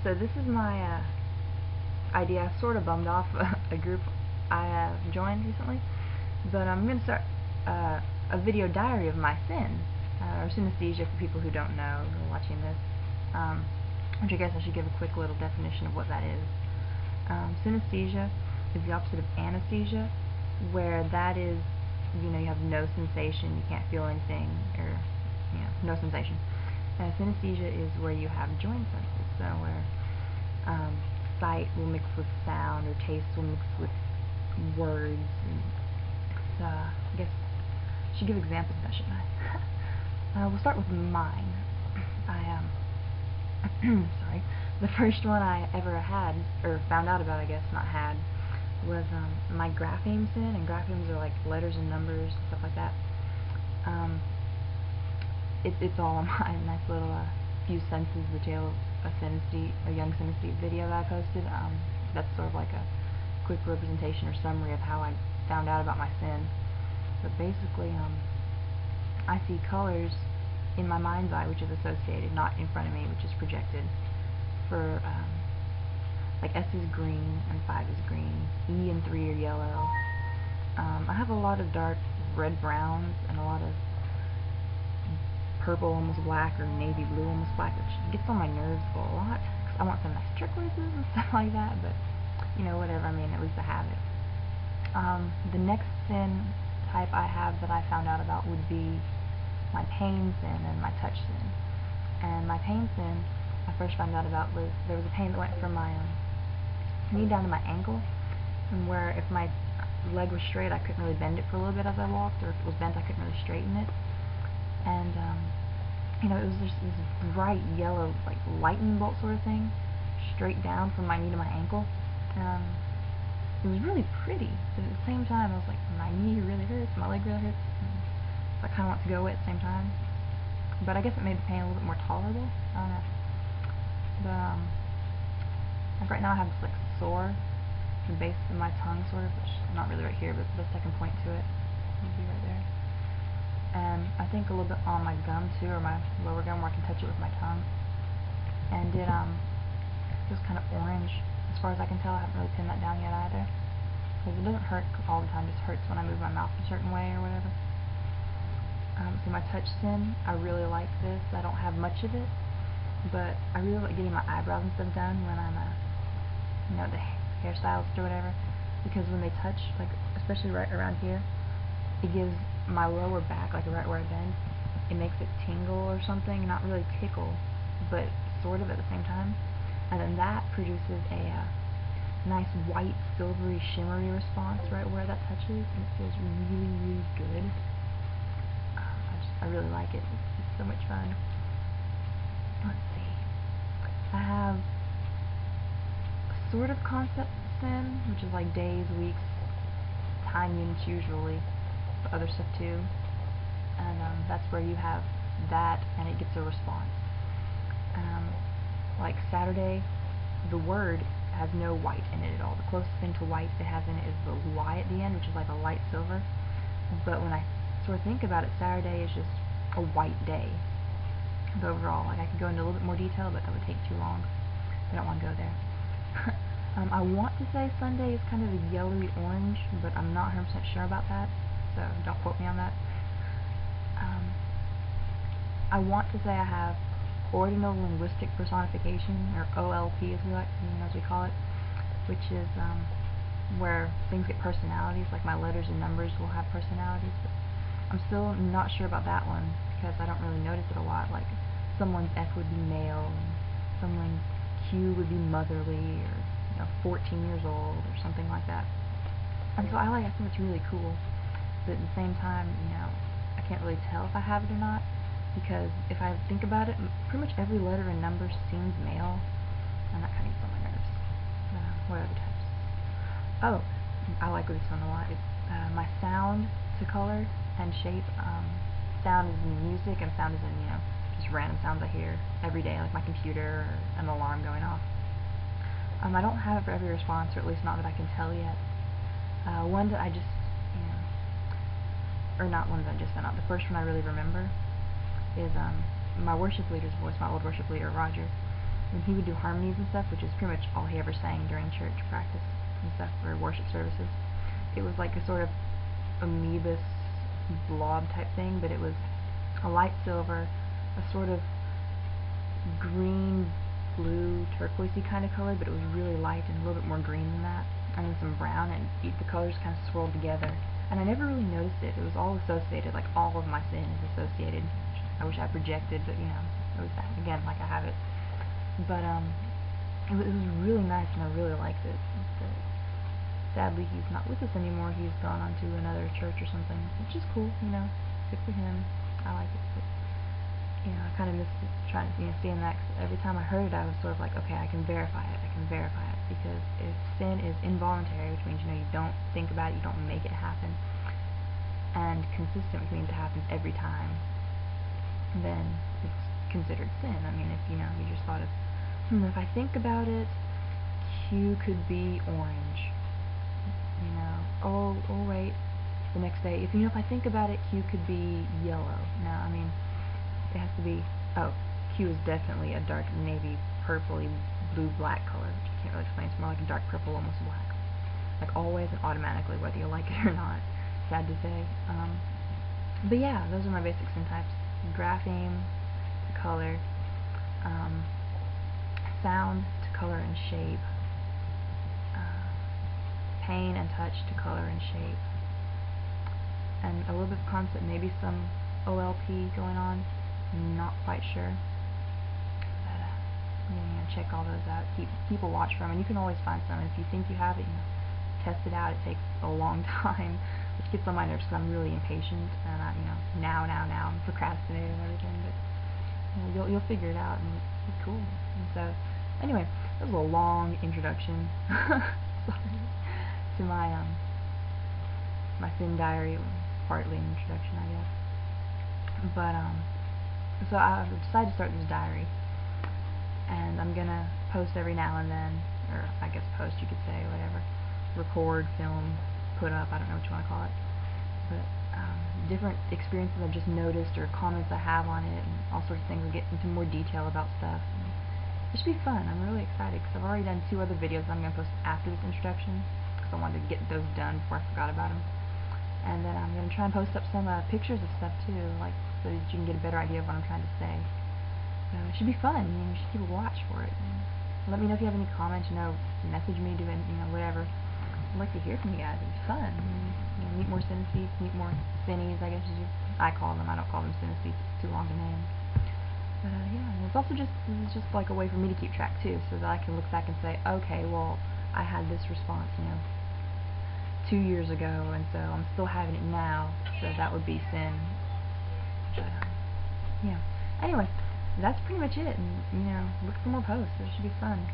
So this is my idea. I sort of bummed off a group I joined recently, but I'm going to start a video diary of my syn, or synesthesia for people who don't know who are watching this, which I guess I should give a quick little definition of what that is. Synesthesia is the opposite of anesthesia, where that is, you have no sensation, you can't feel anything, or no sensation. Synesthesia is where you have joint senses, so where sight will mix with sound, or taste will mix with words, and I guess I should give examples of that, shouldn't I? We'll start with mine. Sorry. The first one I ever had, or found out about, I guess, not had, was my grapheme syn, and graphemes are like letters and numbers and stuff like that. It's all on my nice little few senses, the tale of a young synesthete video that I posted. That's sort of like a quick representation or summary of how I found out about my syn. But basically, I see colors in my mind's eye, which is associated, not in front of me, which is projected. For like S is green and 5 is green, E and 3 are yellow. I have a lot of dark red browns and a lot of purple almost black, or navy blue almost black, which gets on my nerves a lot, because I want some nice turquoises and stuff like that, but whatever, I mean, at least I have it. The next syn type I have that I found out about would be my pain syn and my touch syn. And my pain syn I first found out about was there was a pain that went from my knee down to my ankle, and where if my leg was straight I couldn't really bend it for a little bit as I walked, or if it was bent I couldn't really straighten it. And it was just this bright yellow, like lightning bolt sort of thing, straight down from my knee to my ankle. It was really pretty, but at the same time I was like, my knee really hurts, my leg really hurts, so I kind of want to go away at the same time. But I guess it made the pain a little bit more tolerable. I don't know. But like right now I have this like sore at the base of my tongue, sort of, which is not really right here, but the second point to it would be right there. And I think a little bit on my gum too, or my lower gum, where I can touch it with my tongue. And it feels kind of orange, as far as I can tell. I haven't really pinned that down yet either, because it doesn't hurt all the time, it just hurts when I move my mouth a certain way or whatever. So my touch syn, I really like this. I don't have much of it, but I really like getting my eyebrows and stuff done when I'm the hairstylist or whatever, because when they touch, like especially right around here, it gives my lower back, like right where I bend, it makes it tingle or something, not really tickle, but sort of at the same time. And then that produces a nice white, silvery, shimmery response right where that touches, and it feels really, really good. I really like it. It's so much fun. Let's see. I have a sort of concept syn, which is like days, weeks, time units usually, but other stuff too. And that's where you have that, and it gets a response. Like Saturday, the word has no white in it at all. The closest thing to white it has in it is the Y at the end, which is like a light silver. But when I sort of think about it, Saturday is just a white day. But overall, like I could go into a little bit more detail, but that would take too long. I don't want to go there. I want to say Sunday is kind of a yellowy orange, but I'm not 100% sure about that, so don't quote me on that. I want to say I have ordinal linguistic personification, or OLP as we call it, which is where things get personalities, like my letters and numbers will have personalities. But I'm still not sure about that one, because I don't really notice it a lot. Like someone's F would be male, and someone's Q would be motherly, or 14 years old, or something like that. And so I think it's really cool, but at the same time, I can't really tell if I have it or not, because if I think about it, pretty much every letter and number seems male, and that kind of gets on my nerves. What other types? Oh, I like this one a lot. It's my sound to color and shape. Sound is in music, and sound is in, just random sounds I hear every day, like my computer or an alarm going off. I don't have it for every response, or at least not that I can tell yet. One that I just, or not one that I just found out, the first one I really remember is my worship leader's voice, my old worship leader, Roger. when he would do harmonies and stuff, which is pretty much all he ever sang during church practice and stuff, or worship services, it was like a sort of amoebus blob type thing, but it was a light silver, a sort of green, blue, turquoisey kind of color, but it was really light and a little bit more green than that, and then some brown, and the colors kind of swirled together. And I never really noticed it. It was all associated, like all of my sin is associated. I wish I projected, but you know, it was that again, like I have it. But it was really nice, and I really liked it. But sadly, he's not with us anymore. He's gone on to another church or something, which is cool, you know. Good for him. I like it. But you know, I kind of miss trying to, seeing that, 'cause every time I heard it, I was sort of like, okay, I can verify it, because if sin is involuntary, which means, you don't think about it, you don't make it happen, and consistent, which means it happens every time, then it's considered sin. I mean, if, you just thought of, if I think about it, Q could be orange, oh wait, the next day, if I think about it, Q could be yellow. No, I mean, it has to be, Q is definitely a dark navy, purpley, blue-black color, which I can't really explain. It's more like a dark purple, almost black. Like always and automatically, whether you like it or not. Sad to say. But yeah, those are my basic syn types. Grapheme to color, sound to color and shape, pain and touch to color and shape, and a little bit of concept, maybe some OLP going on. Not quite sure, but check all those out. Keep a watch for them, and you can always find some. And if you think you have it, test it out. It takes a long time, which gets on my nerves because I'm really impatient, and now I'm procrastinating and everything. But you'll figure it out, and it's cool. And so, anyway, that was a long introduction. Sorry, to my my Syn Diary, partly an introduction, I guess. But so I decided to start this diary, and I'm gonna post every now and then, or I guess post, you could say, whatever, record, film, put up, I don't know what you want to call it, but different experiences I've just noticed, or comments I have on it, and all sorts of things. We'll get into more detail about stuff. And it should be fun. I'm really excited, because I've already done 2 other videos I'm going to post after this introduction, because I wanted to get those done before I forgot about them. And then I'm going to try and post up some pictures of stuff too, like, so that you can get a better idea of what I'm trying to say. It should be fun. You should keep a watch for it. And let me know if you have any comments. Message me, do anything, whatever. I'd like to hear from you guys. It's fun. Meet more synesthetes, meet more synees, I guess I call them. I don't call them synesthetes. It's too long a name. But yeah, and it's also this is just like a way for me to keep track too, so that I can look back and say, okay, well, I had this response, 2 years ago, and so I'm still having it now, so that would be sin. But yeah. Anyway, that's pretty much it, and look for more posts. It should be fun.